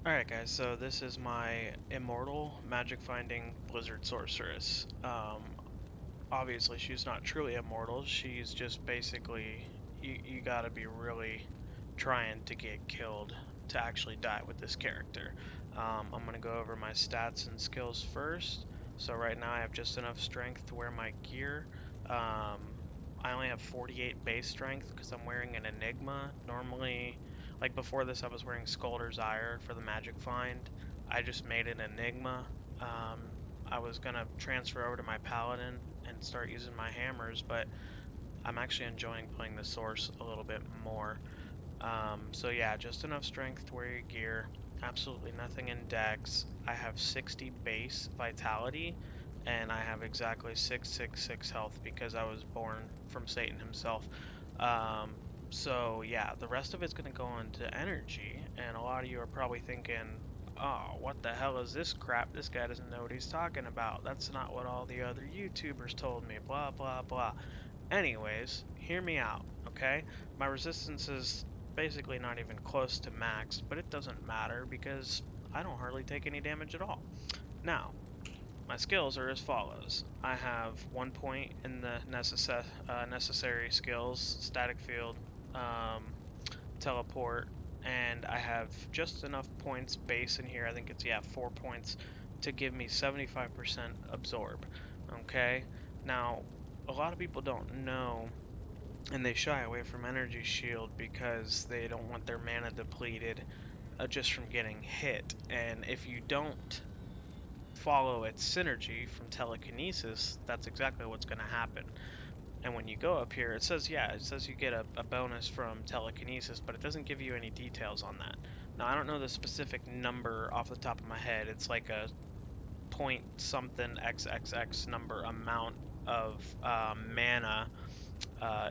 Alright guys, so this is my immortal magic finding blizzard sorceress. Obviously she's not truly immortal, she's just basically, you gotta be really trying to get killed to actually die with this character. I'm gonna go over my stats and skills first. So right now I have just enough strength to wear my gear. I only have 48 base strength because I'm wearing an Enigma. Normally, like before this, I was wearing Skulder's Ire for the magic find. I just made an Enigma. I was gonna transfer over to my Paladin and start using my hammers, but I'm actually enjoying playing the Source a little bit more. So yeah, just enough strength to wear your gear. Absolutely nothing in dex. I have 60 base vitality, and I have exactly 666 health because I was born from Satan himself. Um, so yeah, the rest of it's going to go into energy, and a lot of you are probably thinking, oh, what the hell is this crap? This guy doesn't know what he's talking about. That's not what all the other YouTubers told me, blah, blah, blah. Anyways, hear me out, okay? My resistance is basically not even close to max, but it doesn't matter because I don't hardly take any damage at all. Now, my skills are as follows. I have 1 point in the necessary skills, static field, um, teleport, and I have just enough points base in here, I think it's, yeah, 4 points, to give me 75% absorb, okay? Now, a lot of people don't know, and they shy away from energy shield because they don't want their mana depleted just from getting hit, and if you don't follow its synergy from telekinesis, that's exactly what's going to happen. And when you go up here, it says, yeah, it says you get a bonus from telekinesis, but it doesn't give you any details on that. Now, I don't know the specific number off the top of my head. It's like a point something XXX number amount of mana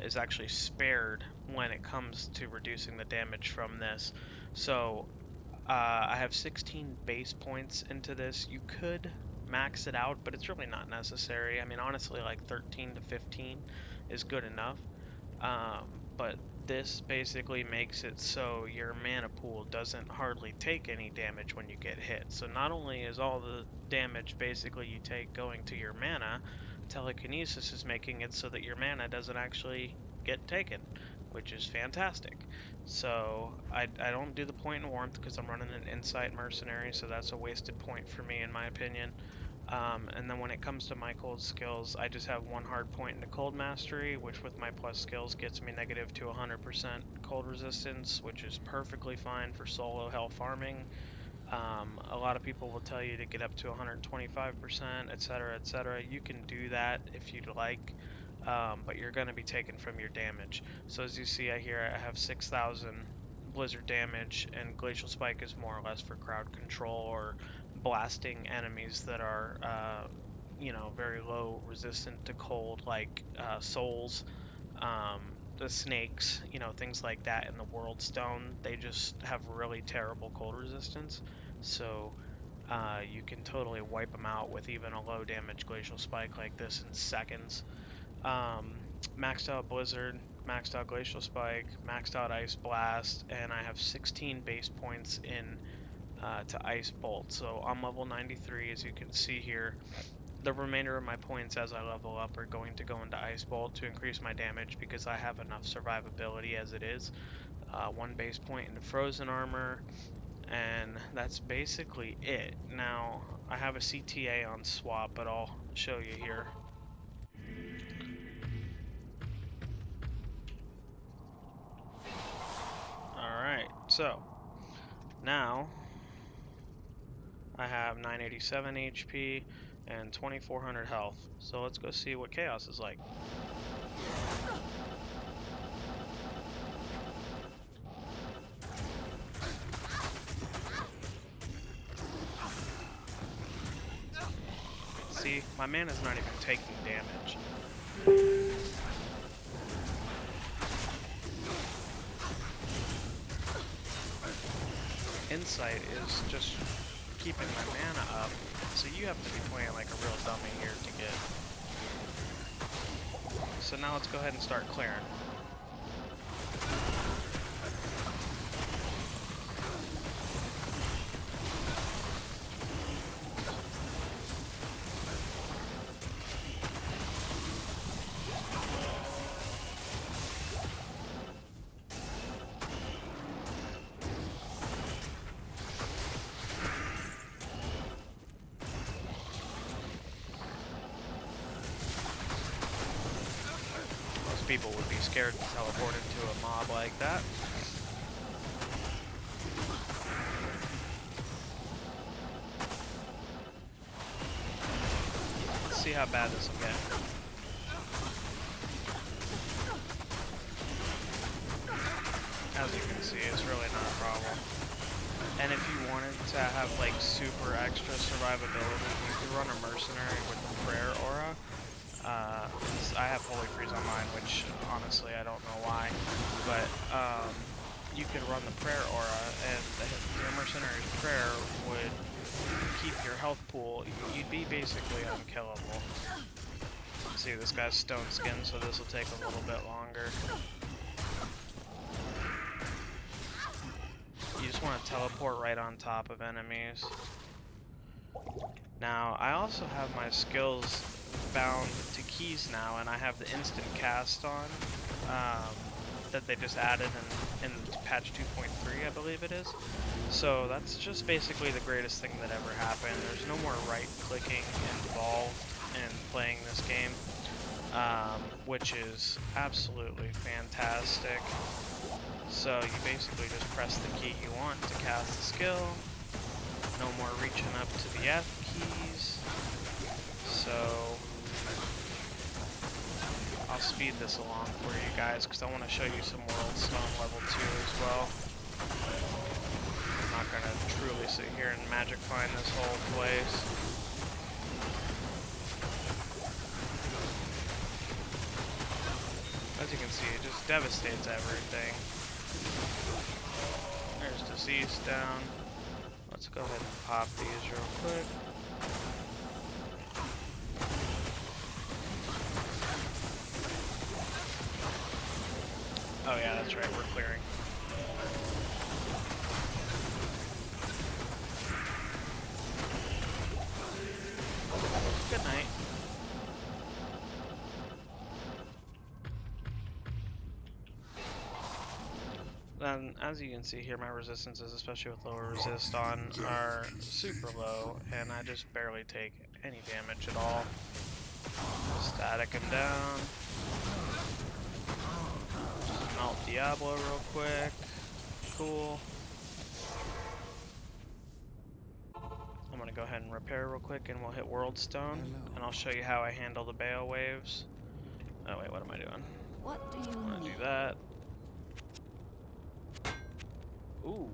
is actually spared when it comes to reducing the damage from this. So I have 16 base points into this. You could max it out, but it's really not necessary. I mean, honestly, like 13 to 15 is good enough. But this basically makes it so your mana pool doesn't hardly take any damage when you get hit. So not only is all the damage basically you take going to your mana, telekinesis is making it so that your mana doesn't actually get taken, which is fantastic. So I don't do the point in warmth because I'm running an insight mercenary, so that's a wasted point for me in my opinion. And then when it comes to my cold skills, I just have one hard point into cold mastery, which with my plus skills gets me negative to 100% cold resistance, which is perfectly fine for solo hell farming. A lot of people will tell you to get up to 125%, etc., etc. You can do that if you'd like, but you're going to be taken from your damage. So as you see here, I have 6,000 blizzard damage, and glacial spike is more or less for crowd control or blasting enemies that are very low resistant to cold, like souls, the snakes, things like that in the Worldstone. They just have really terrible cold resistance, so you can totally wipe them out with even a low damage glacial spike like this in seconds. Maxed out Blizzard, maxed out Glacial Spike, maxed out Ice Blast, and I have 16 base points in to Ice Bolt. So I'm level 93, as you can see here. The remainder of my points as I level up are going to go into Ice Bolt to increase my damage because I have enough survivability as it is. 1 base point into Frozen Armor, and that's basically it. Now, I have a CTA on swap, but I'll show you here. Alright, so now I have 987 HP and 2400 health. So let's go see what Chaos is like. See, my mana's not even taking damage. Insight is just keeping my mana up, so you have to be playing like a real dummy here to get. So now let's go ahead and start clearing. people would be scared to teleport into a mob like that. Let's see how bad this will get. As you can see, it's really not a problem. And if you wanted to have like super extra survivability, you could run a mercenary with the prayer aura. I have Holy Freeze on mine, which honestly I don't know why, but you could run the prayer aura, and your mercenary's prayer would keep your health pool. You'd be basically unkillable. See, this guy's stone skin, so this will take a little bit longer. You just want to teleport right on top of enemies. Now, I also have my skills bound to keys now, and I have the instant cast on that they just added in patch 2.3, I believe it is. So that's just basically the greatest thing that ever happened. There's no more right-clicking involved in playing this game, which is absolutely fantastic. So you basically just press the key you want to cast the skill. No more reaching up to the F keys. So I'll speed this along for you guys because I want to show you some Worldstone level 2 as well. I'm not going to truly sit here and magic find this whole place. As you can see, it just devastates everything. There's disease down. Let's go ahead and pop these real quick. Oh yeah, that's right, we're clearing. Good night. Then, as you can see here, my resistances, especially with lower resist on, are super low, and I just barely take any damage at all. Static him down. Just melt Diablo real quick. Cool. I'm gonna go ahead and repair real quick, and we'll hit Worldstone, and I'll show you how I handle the Baal waves. Oh wait, what am I doing? What do you I'm gonna need? do that. Ooh,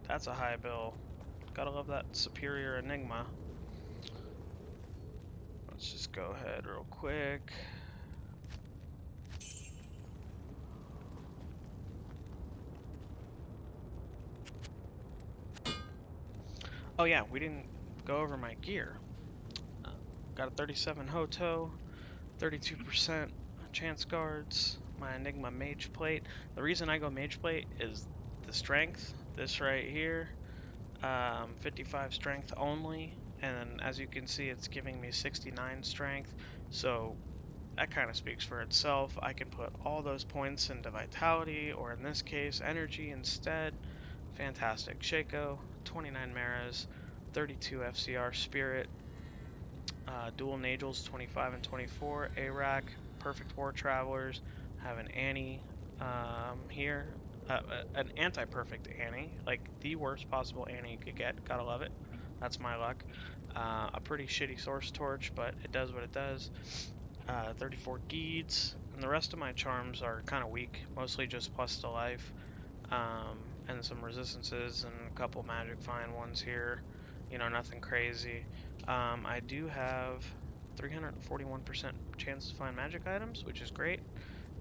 that's a high bill. Gotta love that superior enigma. Let's just go ahead real quick. Oh yeah, we didn't go over my gear. Got a 37 Hoto, 32% chance guards, my enigma mage plate. The reason I go mage plate is the strength, this right here. 55 strength only, and then as you can see it's giving me 69 strength, so that kind of speaks for itself. I can put all those points into vitality, or in this case energy instead. Fantastic. Shaco, 29 Maras, 32 FCR Spirit, dual Nagels 25 and 24, Arac, Perfect War Travelers, have an Annie here. An anti-perfect Annie, like the worst possible Annie you could get. Gotta love it. That's my luck. A pretty shitty Source Torch, but it does what it does. 34 Geeds, and the rest of my charms are kind of weak, mostly just plus to life, and some resistances and a couple magic find ones here. You know, nothing crazy. I do have 341% chance to find magic items, which is great.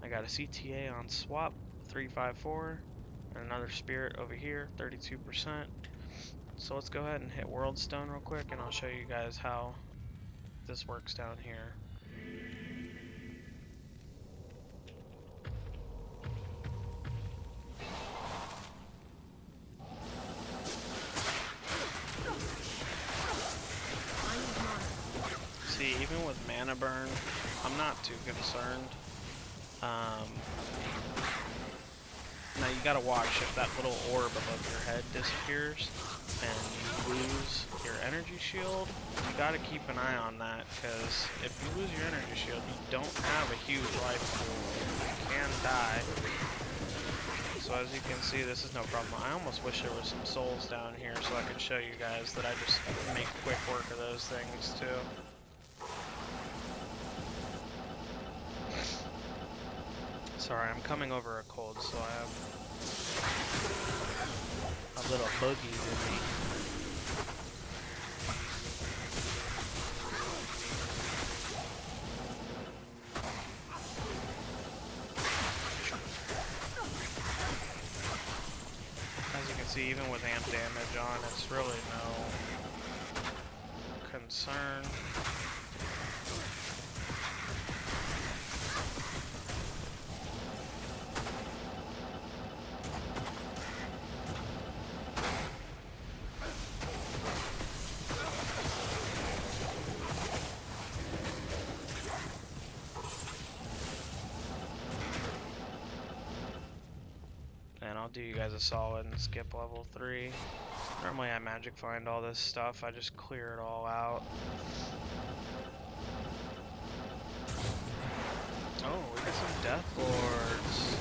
I got a CTA on swap, 354, and another spirit over here, 32%. So let's go ahead and hit Worldstone real quick, and I'll show you guys how this works down here. See, even with mana burn, I'm not too concerned. Now you gotta watch if that little orb above your head disappears and you lose your energy shield. You gotta keep an eye on that, because if you lose your energy shield, you don't have a huge life pool. You can die. So as you can see, this is no problem. I almost wish there was some souls down here so I could show you guys that I just make quick work of those things too. Sorry, I'm coming over a cold, so I have a little boogie with me. As you can see, even with amp damage on, it's really no concern. And I'll do you guys a solid and skip level 3. Normally I magic find all this stuff, I just clear it all out. Oh, we got some Death Lords.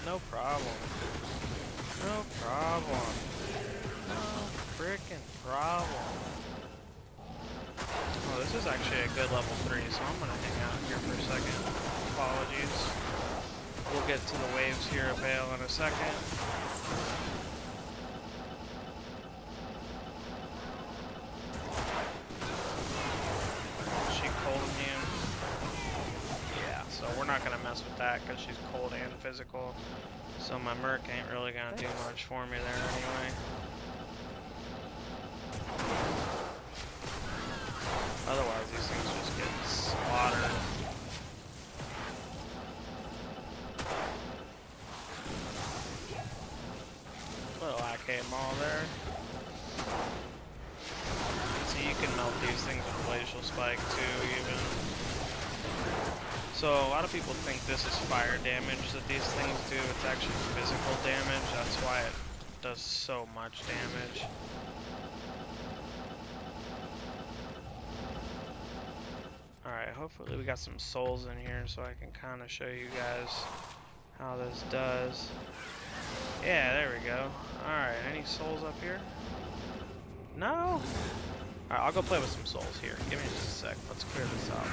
No problem. No problem. No frickin' problem. Oh, this is actually a good level 3, so I'm gonna hang out here for a second. Apologies. We'll get to the waves here at Baal in a second. Is she cold immune? Yeah, so we're not gonna mess with that because she's cold and physical. So my merc ain't really gonna do much for me there anyway. Otherwise, these things just get slaughtered. Little AK maul there. So you can melt these things with glacial spike too, even. So a lot of people think this is fire damage that these things do. It's actually physical damage. That's why it does so much damage. Alright, hopefully we got some souls in here so I can kind of show you guys how this does. Yeah, there we go. Alright, any souls up here? No? Alright, I'll go play with some souls here. Give me just a sec. Let's clear this up.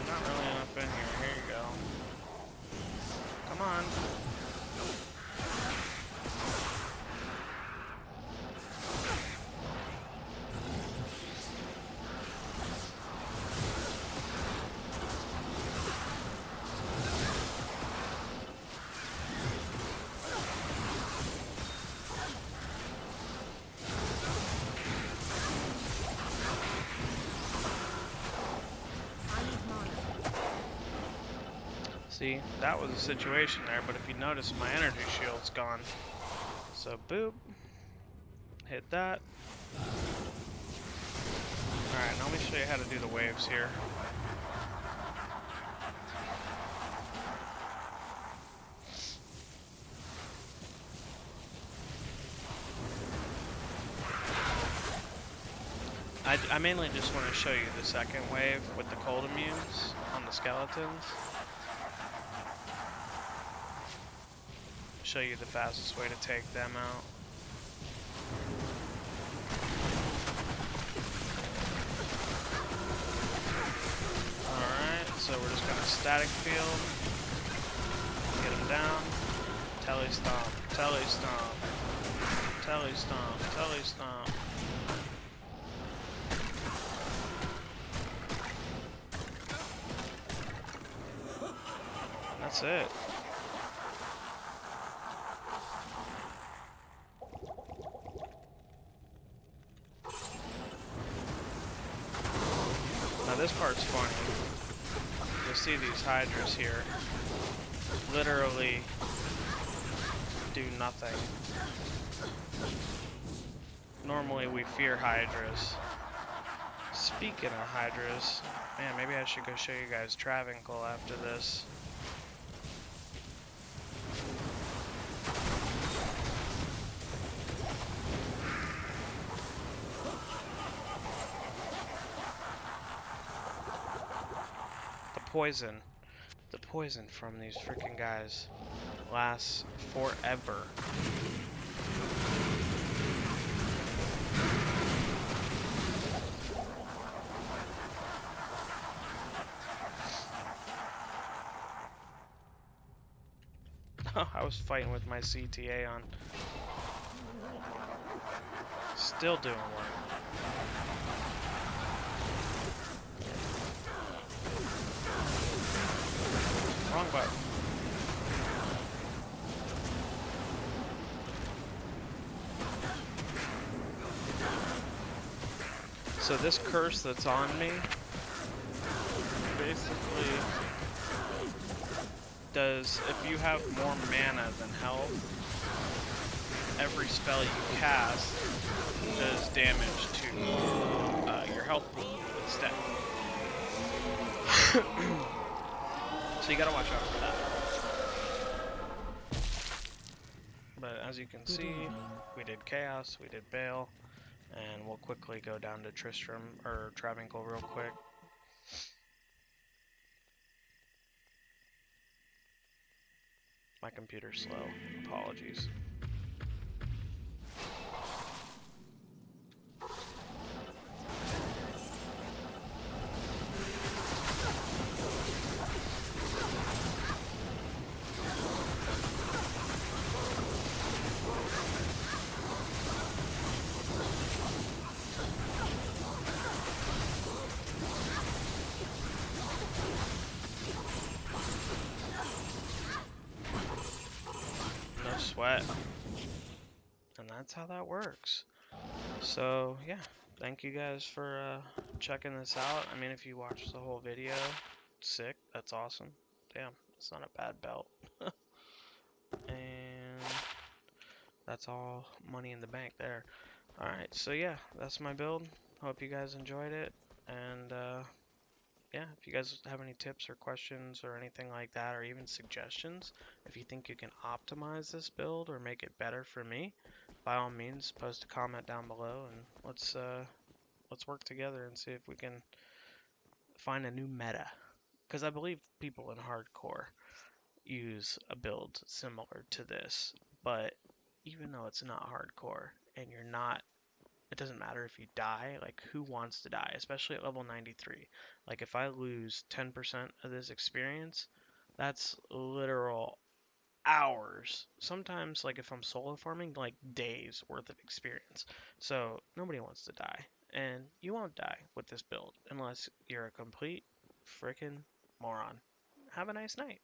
Not really enough in here. Here you go. Come on. See, that was a situation there, but if you notice, my energy shield's gone. So, boop. Hit that. Alright, now let me show you how to do the waves here. I mainly just want to show you the second wave with the cold immunes on the skeletons. Show you the fastest way to take them out. Alright, so we're just gonna static field. Get them down. Telly stomp, telly stomp, telly stomp, telly stomp. That's it. Now this see these hydras here literally do nothing. Normally we fear hydras. Speaking of hydras, man, maybe I should go show you guys Travincal after this. The poison from these freaking guys lasts forever. I was fighting with my CTA on. Still doing work. Wrong button. So this curse that's on me basically does, if you have more mana than health, every spell you cast does damage to your health pool instead. So you gotta watch out for that. But as you can see, we did Chaos, we did Baal, and we'll quickly go down to Tristram, or Travincal real quick. My computer's slow, apologies. Sweat. And that's how that works. So yeah, thank you guys for checking this out. I mean, if you watched the whole video, sick, that's awesome. Damn, it's not a bad belt. And that's all money in the bank there. Alright, so yeah, that's my build. Hope you guys enjoyed it. And yeah, if you guys have any tips or questions or anything like that, or even suggestions, if you think you can optimize this build or make it better for me, by all means, post a comment down below and let's work together and see if we can find a new meta. Because I believe people in hardcore use a build similar to this, but even though it's not hardcore and you're not, it doesn't matter if you die. Like, who wants to die, especially at level 93? Like, if I lose 10% of this experience, that's literal hours. Sometimes, like, if I'm solo farming, like days worth of experience. So nobody wants to die, and you won't die with this build unless you're a complete freaking moron. Have a nice night.